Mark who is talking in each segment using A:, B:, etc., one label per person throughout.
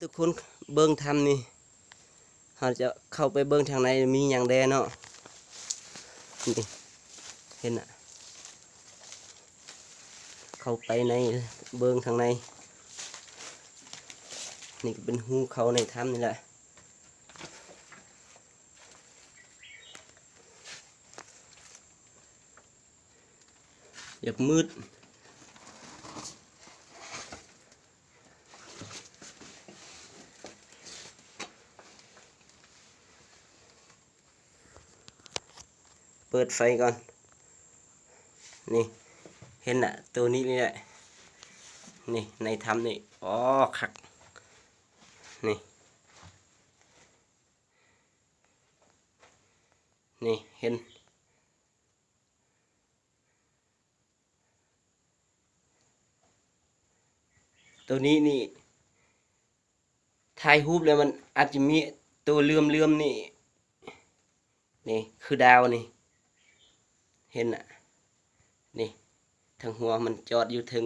A: ทุกคนเบิ้งทำนี่เราจะเข้าไปเบิ้งทางในมีอย่างแดเนาะนี่เห็นอ่ะเข้าไปในเบิ้งทางในนี่ก็เป็นหูเขาในถ้ำนี่แหละอยากมืดเปิดไฟก่อนนี่เห็นอ่ะตัวนี้นี่แหละนี่ในถ้ำนี่อ๋อคักนี่นี่เห็นตัวนี้นี่ถ่ายรูปแล้วมันอาจจะมีตัวเลื่อมนี่นี่คือดาวนี่เห็นอ่ะนี่ทางหัวมันจอดอยู่ถึง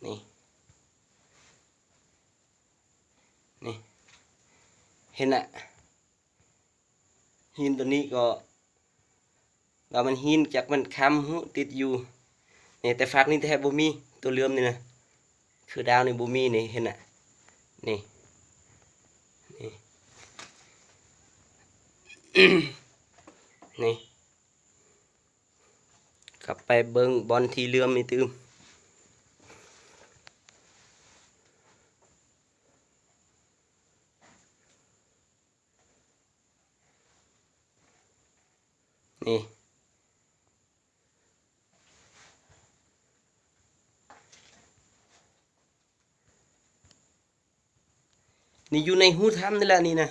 A: นี่นี่เห็นอ่ะหินตัวนี้ก็ว่ามันหินจากมันค้ำหูติดอยู่นี่แต่ฝากนี่แทบบ่มีตัวเลื่อมนี่นะคือดาวนี่บ่มีนี่เห็นอ่ะนี่นี่ นี่กลับไปเบิ้งบอลที่เลื่อมนี่ตืมนี่นี่อยู่ในหูถ้ำนี่แหละนี่นะ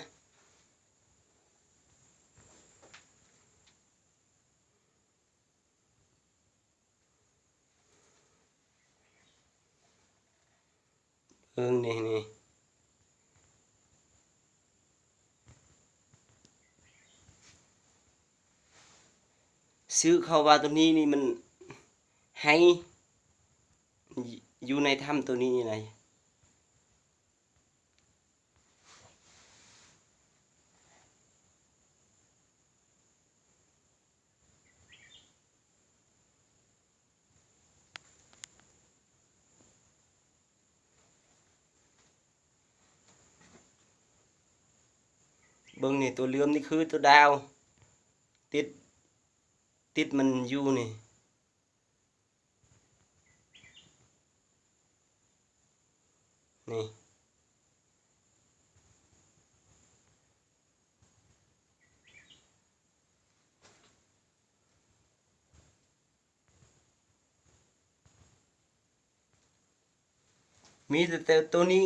A: เอิงนี่นี่ซื้อเข้าว่าตัวนี้นี่มันให้อยู่ในถ้ำตัวนี้นี่ไงเบิ้งนี่ตัวเลื่อมนี่คือตัวดาวติดติดมันอยู่นี่นี่มีแต่ตัวนี้